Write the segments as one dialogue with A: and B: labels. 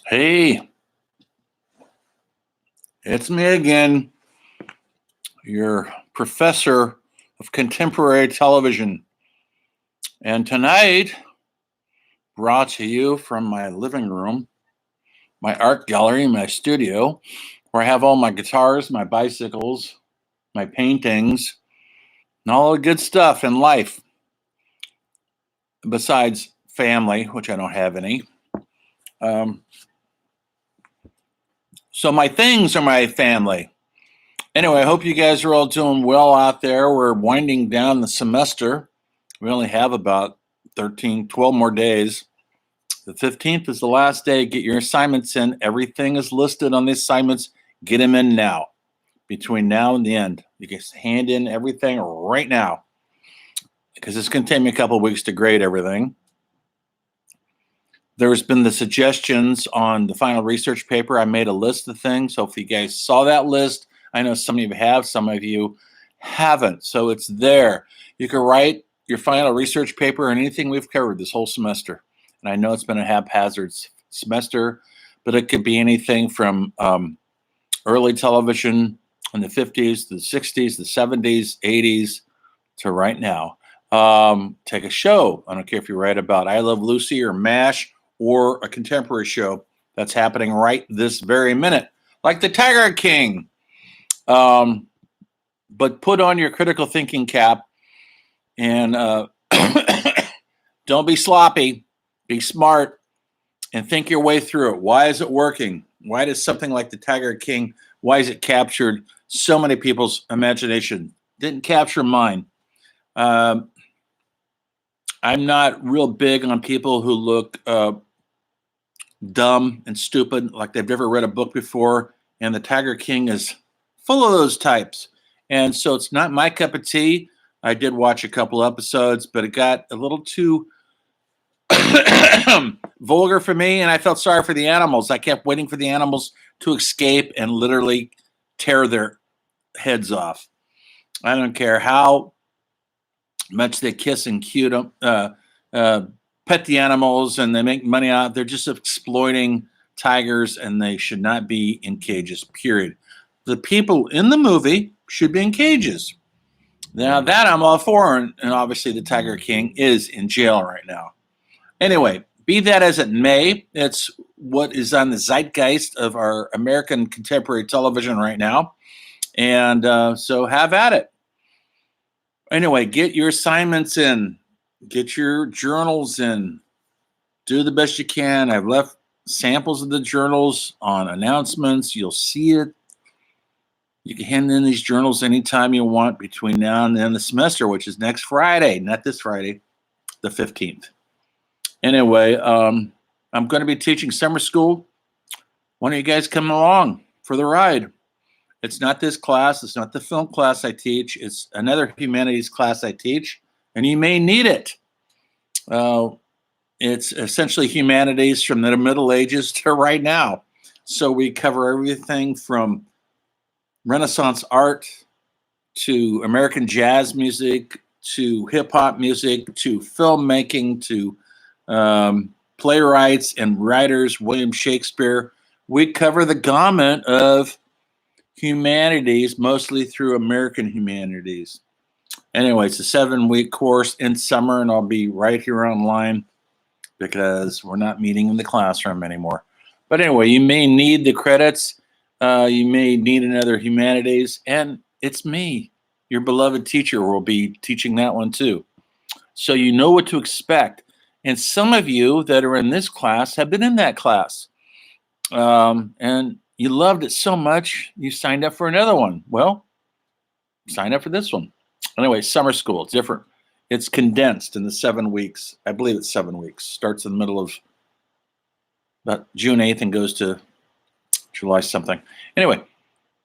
A: Hey, it's me again, your professor of contemporary television. And tonight, brought to you from my living room, my art gallery, my studio, where I have all my guitars, my bicycles, my paintings, and all the good stuff in life, besides family, which I don't have any. Um, so my things are my family. Anyway, I hope you guys are all doing well out there. We're winding down the semester. We only have about 13, 12 more days. The 15th is the last day. Get your assignments in. Everything is listed on the assignments. Get them in now. Between now and the end, you can hand in everything right now because it's going to take me a couple of weeks to grade everything. There's been the suggestions on the final research paper. I made a list of things. So if you guys saw that list, I know some of you have, some of you haven't. So it's there. You can write your final research paper on anything we've covered this whole semester. And I know it's been a haphazard semester, but it could be anything from early television in the 50s, the 60s, the 70s, 80s to right now. Take a show. I don't care if you write about I Love Lucy or MASH or a contemporary show that's happening right this very minute, like the Tiger King. But put on your critical thinking cap and don't be sloppy. Be smart and think your way through it. Why is it working? Why does something like the Tiger King, why has it captured so many people's imagination? Didn't capture mine. I'm not real big on people who look dumb and stupid, like they've never read a book before. And the Tiger King is full of those types. And so it's not my cup of tea. I did watch a couple episodes, but it got a little too vulgar for me, and I felt sorry for the animals. I kept waiting for the animals to escape and literally tear their heads off. I don't care how much they kiss and cute them, pet the animals, and they make money out. They're just exploiting tigers, and they should not be in cages, period. The people in the movie should be in cages. Now, that I'm all for, and obviously the Tiger King is in jail right now. Anyway, be that as it may, it's what is on the zeitgeist of our American contemporary television right now. And so have at it. Anyway, get your assignments in, get your journals in, do the best you can. I've left samples of the journals on announcements. You'll see it. You can hand in these journals anytime you want between now and the end of the semester, which is next Friday, not this Friday, the 15th. Anyway, I'm going to be teaching summer school. Why don't you guys come along for the ride? It's not this class. It's not the film class I teach. It's another humanities class I teach, and you may need it. It's essentially humanities from the Middle Ages to right now. So we cover everything from Renaissance art to American jazz music to hip hop music to filmmaking to playwrights and writers, William Shakespeare. We cover the gamut of humanities, mostly through American humanities. Anyway, it's a 7-week course in summer, and I'll be right here online because we're not meeting in the classroom anymore. But anyway, you may need the credits. You may need another humanities, and it's me, your beloved teacher, will be teaching that one too. So you know what to expect. And some of you that are in this class have been in that class. And you loved it so much, you signed up for another one. Well, sign up for this one. Anyway, summer school, it's different. It's condensed in the 7 weeks. I believe it's 7 weeks. Starts in the middle of about June 8th and goes to July something. Anyway,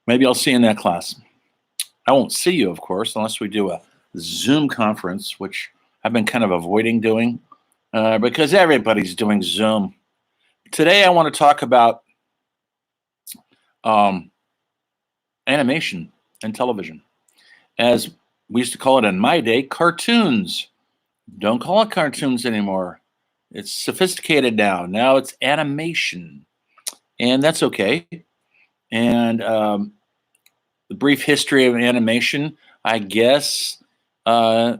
A: maybe I'll see you in that class. I won't see you, of course, unless we do a Zoom conference, which I've been kind of avoiding doing. Because everybody's doing Zoom. Today, I want to talk about animation and television. As we used to call it in my day, cartoons. Don't call it cartoons anymore. It's sophisticated now. Now it's animation. and that's okay. And the brief history of animation, I guess, uh,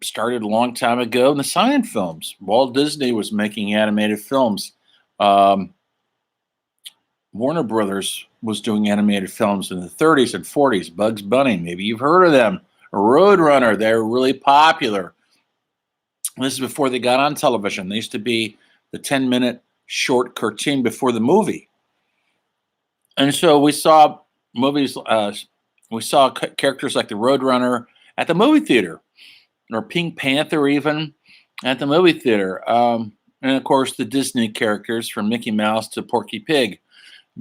A: started a long time ago in the silent films. Walt Disney was making animated films. Um, Warner Brothers was doing animated films in the 30s and 40s. Bugs Bunny, maybe you've heard of them. Roadrunner, they were really popular. This is before they got on television. They used to be the 10-minute short cartoon before the movie. And so we saw movies, we saw characters like the Roadrunner at the movie theater, or Pink Panther even at the movie theater. And of course, the Disney characters from Mickey Mouse to Porky Pig.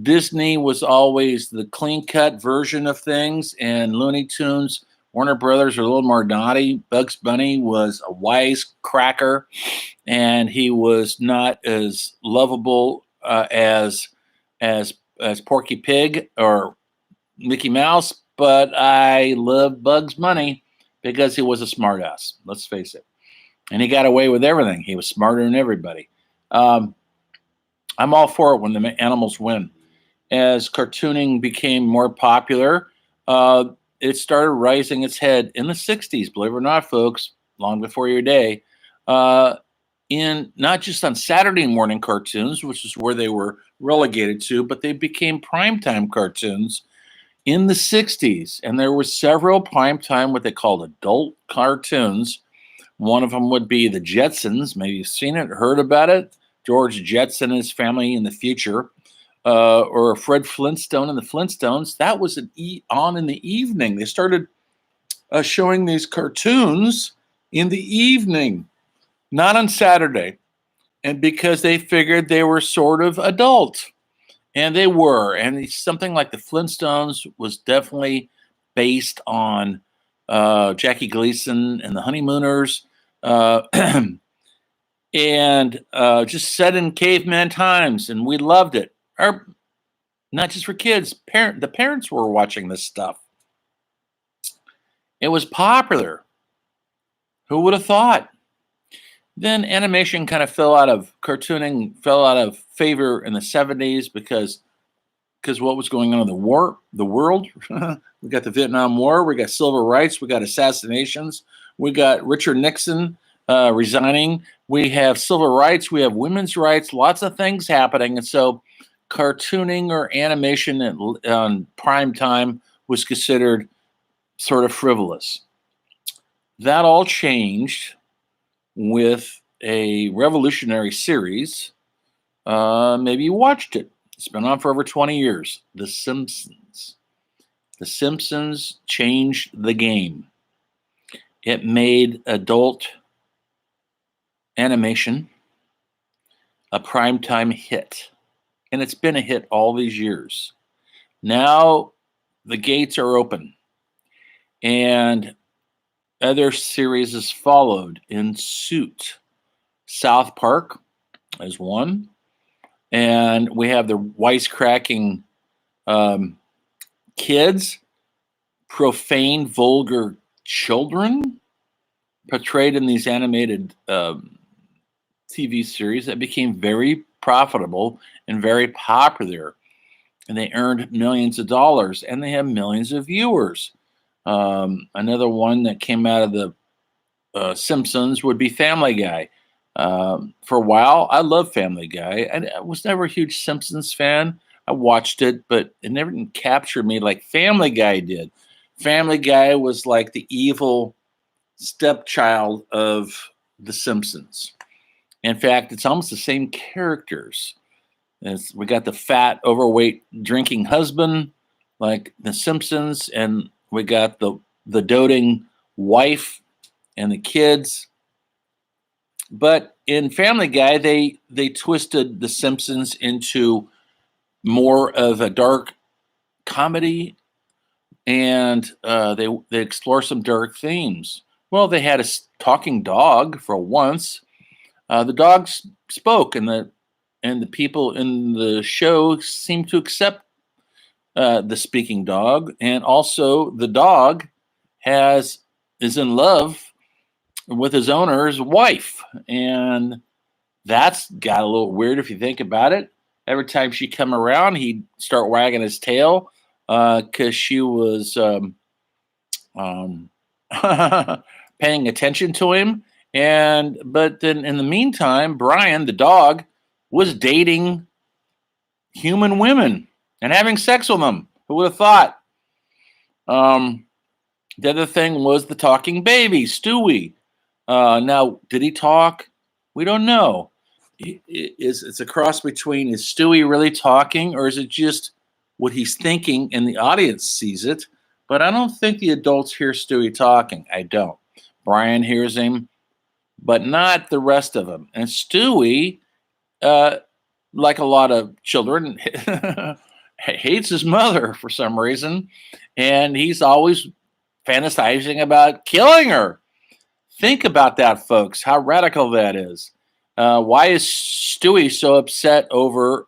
A: Disney was always the clean-cut version of things, and Looney Tunes, Warner Brothers are a little more naughty. Bugs Bunny was a wisecracker, and he was not as lovable as Porky Pig or Mickey Mouse, but I love Bugs Bunny because he was a smartass. Let's face it, and he got away with everything. He was smarter than everybody. I'm all for it when the animals win. As cartooning became more popular, it started rising its head in the 60s, believe it or not, folks, long before your day, in not just on Saturday morning cartoons, which is where they were relegated to, but they became primetime cartoons in the 60s. And there were several primetime, what they called adult cartoons. One of them would be the Jetsons. Maybe you've seen it, heard about it. George Jetson and his family in the future. Or Fred Flintstone and the Flintstones. That was on in the evening. They started showing these cartoons in the evening, not on Saturday. And because they figured they were sort of adult. And they were. And something like the Flintstones was definitely based on Jackie Gleason and the Honeymooners. And just set in caveman times. And we loved it. Or not just for kids, the parents were watching this stuff. It was popular. Who would have thought? Then animation kind of cartooning fell out of favor in the 70s because what was going on in the world. We got the Vietnam War, we got civil rights, we got assassinations, we got Richard Nixon resigning, we have civil rights, we have women's rights, lots of things happening. And so cartooning or animation on prime time was considered sort of frivolous. That all changed with a revolutionary series. Maybe you watched it. It's been on for over 20 years. The Simpsons. The Simpsons changed the game. It made adult animation a primetime hit. And it's been a hit all these years. Now the gates are open. And other series has followed in suit. South Park is one. And we have the wisecracking kids, profane, vulgar children portrayed in these animated TV series that became very profitable and very popular. And they earned millions of dollars and they have millions of viewers. Another one that came out of the Simpsons would be Family Guy. For a while, I loved Family Guy. I was never a huge Simpsons fan. I watched it, but it never captured me like Family Guy did. Family Guy was like the evil stepchild of the Simpsons. In fact, it's almost the same characters. We got the fat, overweight, drinking husband, like the Simpsons, and we got the doting wife and the kids. But in Family Guy, they twisted the Simpsons into more of a dark comedy, and they explore some dark themes. Well, they had a talking dog for once. The dog spoke, and the people in the show seemed to accept the speaking dog, and also the dog is in love with his owner's wife, and that's got a little weird if you think about it. Every time she come around, he'd start wagging his tail because she was um, paying attention to him. But then in the meantime, Brian, the dog, was dating human women and having sex with them. Who would have thought? Um, the other thing was the talking baby, Stewie. Now, did he talk? We don't know. It's a cross between, is Stewie really talking, or is it just what he's thinking and the audience sees it? But I don't think the adults hear Stewie talking. I don't. Brian hears him, but not the rest of them. And Stewie, uh, like a lot of children, hates his mother for some reason, and he's always fantasizing about killing her. Think about that, folks, how radical that is. Why is Stewie so upset over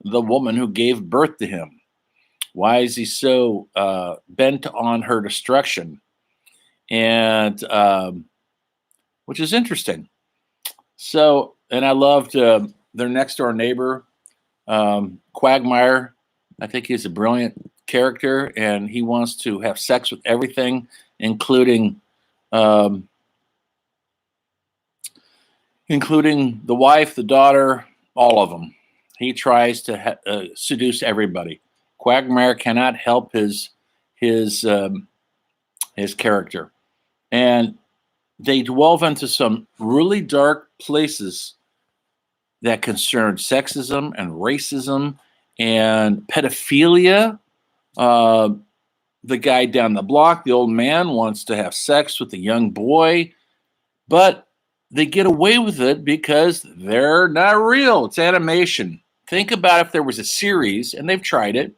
A: the woman who gave birth to him? Why is he so bent on her destruction? And which is interesting. So, and I loved their next door neighbor, Quagmire. I think he's a brilliant character, and he wants to have sex with everything, including including the wife, the daughter, all of them. He tries to seduce everybody. Quagmire cannot help his character, and they delve into some really dark places that concern sexism and racism and pedophilia. The guy down the block, the old man, wants to have sex with the young boy, but they get away with it because they're not real. It's animation. Think about if there was a series, and they've tried it.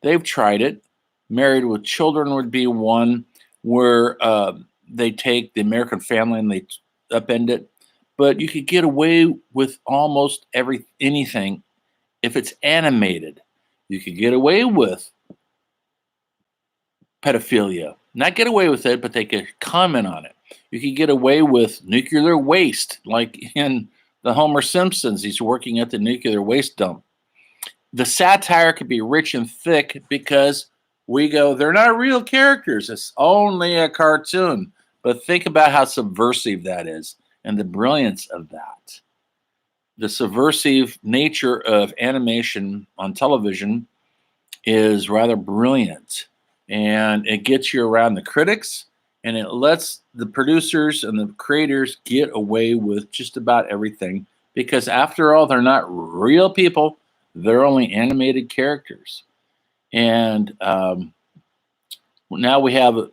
A: They've tried it. Married with Children would be one where they take the American family and they upend it. But you could get away with almost anything if it's animated. You could get away with pedophilia. Not get away with it, but they could comment on it. You could get away with nuclear waste, like in the Homer Simpsons. He's working at the nuclear waste dump. The satire could be rich and thick because we go, they're not real characters. It's only a cartoon. But think about how subversive that is and the brilliance of that. The subversive nature of animation on television is rather brilliant. And it gets you around the critics, and it lets the producers and the creators get away with just about everything because, after all, they're not real people. They're only animated characters. And now we have a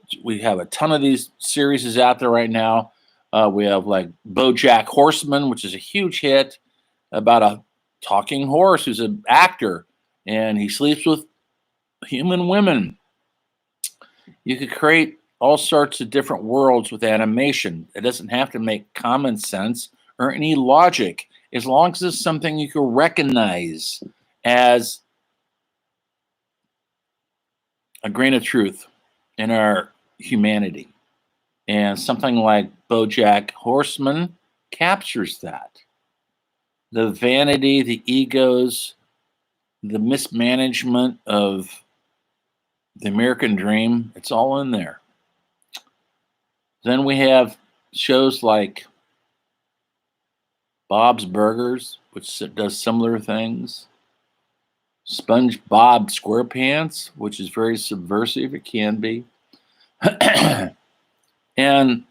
A: ton of these series out there right now. We have like BoJack Horseman, which is a huge hit, about a talking horse who's an actor, and he sleeps with human women. You could create all sorts of different worlds with animation. It doesn't have to make common sense or any logic, as long as it's something you can recognize as a grain of truth in our humanity. And something like BoJack Horseman captures that. The vanity, the egos, the mismanagement of the American dream, it's all in there. Then we have shows like Bob's Burgers, which does similar things. SpongeBob SquarePants, which is very subversive. It can be. and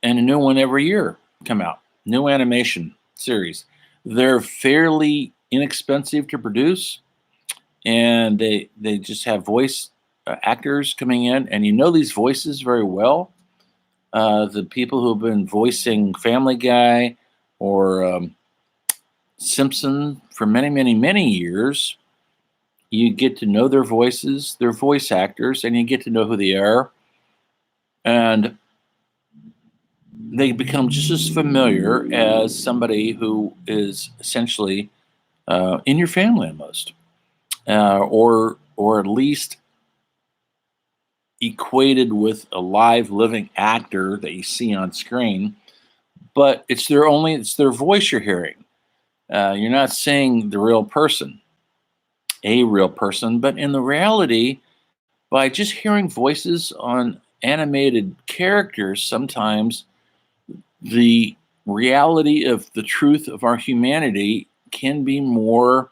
A: a new one every year come out. New animation series. They're fairly inexpensive to produce, and they just have voice actors coming in, and you know these voices very well. The people who have been voicing Family Guy or Simpson for many, many, many years, you get to know their voices, their voice actors, and you get to know who they are. And they become just as familiar as somebody who is essentially in your family almost, or at least equated with a live living actor that you see on screen. But it's their voice you're hearing. You're not seeing the real person, a real person, but in the reality, by just hearing voices on animated characters, sometimes the reality of the truth of our humanity can be more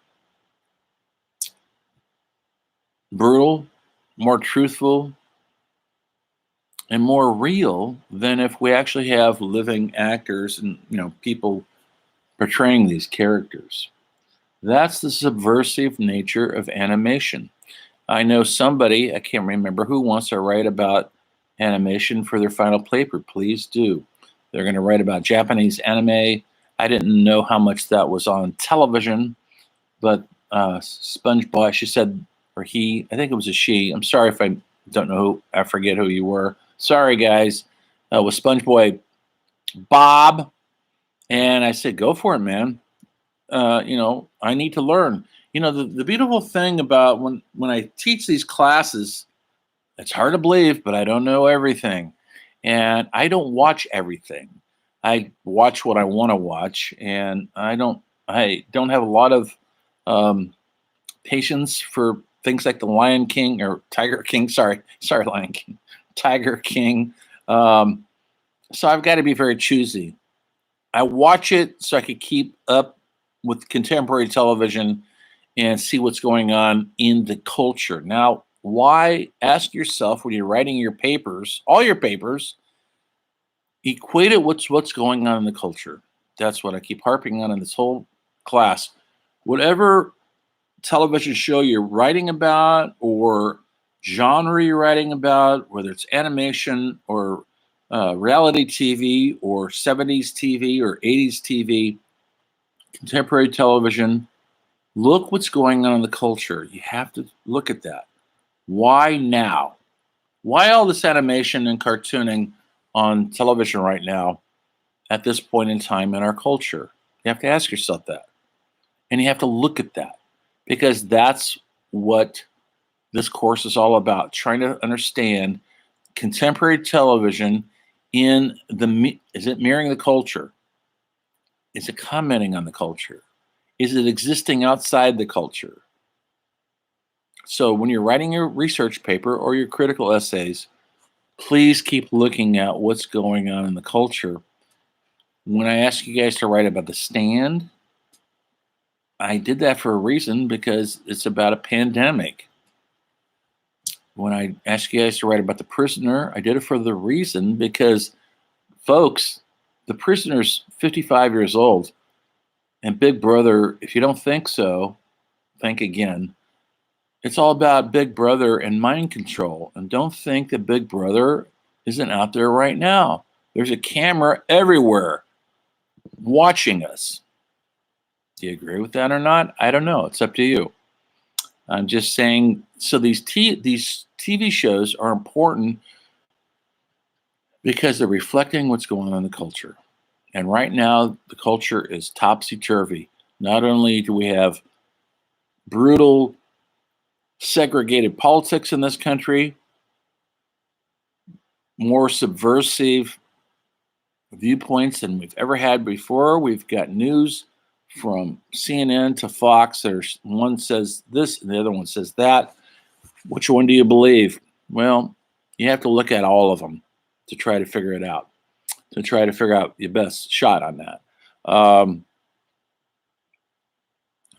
A: brutal, more truthful, and more real than if we actually have living actors and people portraying these characters. That's the subversive nature of animation. I know somebody, I can't remember who, wants to write about animation for their final paper. Please do. They're going to write about Japanese anime. I didn't know how much that was on television, but SpongeBob, she said, or he, I think it was a she. I'm sorry if I don't know who, I forget who you were. Sorry, guys. Was SpongeBob Bob? And I said, go for it, man. I need to learn. The beautiful thing about when I teach these classes, it's hard to believe, but I don't know everything. And I don't watch everything. I watch what I want to watch, and I don't have a lot of patience for things like the Lion King or Tiger King. Sorry, Lion King, Tiger King. So I've got to be very choosy. I watch it so I could keep up with contemporary television and see what's going on in the culture. Now, why, ask yourself when you're writing your papers, all your papers, equate it with what's going on in the culture. That's what I keep harping on in this whole class. Whatever television show you're writing about or genre you're writing about, whether it's animation or reality TV or 70s TV or 80s TV, contemporary television, look what's going on in the culture. You have to look at that. Why now? Why all this animation and cartooning on television right now at this point in time in our culture? You have to ask yourself that. And you have to look at that because that's what this course is all about, trying to understand contemporary television is it mirroring the culture? Is it commenting on the culture? Is it existing outside the culture? So when you're writing your research paper or your critical essays, please keep looking at what's going on in the culture. When I ask you guys to write about The Stand, I did that for a reason because it's about a pandemic. When I asked you guys to write about The Prisoner, I did it for the reason because, folks, The Prisoner's 55 years old. And Big Brother, if you don't think so, think again. It's all about Big Brother and mind control. And don't think that Big Brother isn't out there right now. There's a camera everywhere watching us. Do you agree with that or not? I don't know. It's up to you. I'm just saying, so these TV shows are important because they're reflecting what's going on in the culture. And right now, the culture is topsy-turvy. Not only do we have brutal, segregated politics in this country, more subversive viewpoints than we've ever had before. We've got news from CNN to Fox. There's one says this and the other one says that. Which one do you believe? Well, you have to look at all of them to try to figure it out, to try to figure out your best shot on that.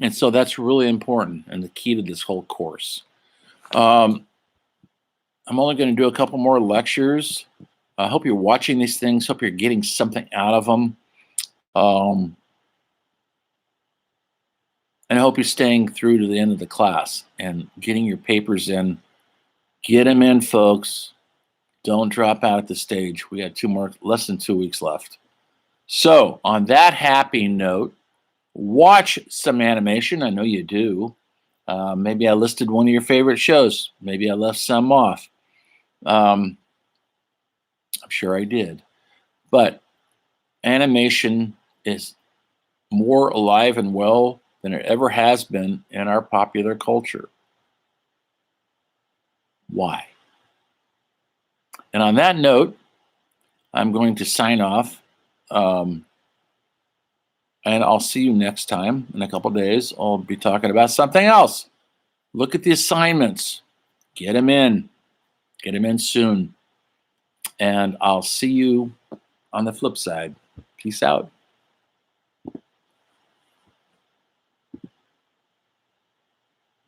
A: And so that's really important and the key to this whole course. I'm only going to do a couple more lectures. I hope you're watching these things. Hope you're getting something out of them. And I hope you're staying through to the end of the class and getting your papers in. Get them in, folks. Don't drop out at the stage. We got less than 2 weeks left. So on that happy note, watch some animation. I know you do. Maybe I listed one of your favorite shows. Maybe I left some off. I'm sure I did. But animation is more alive and well than it ever has been in our popular culture. Why? And on that note, I'm going to sign off. And I'll see you next time in a couple days. I'll be talking about something else. Look at the assignments. Get them in. Get them in soon. And I'll see you on the flip side. Peace out.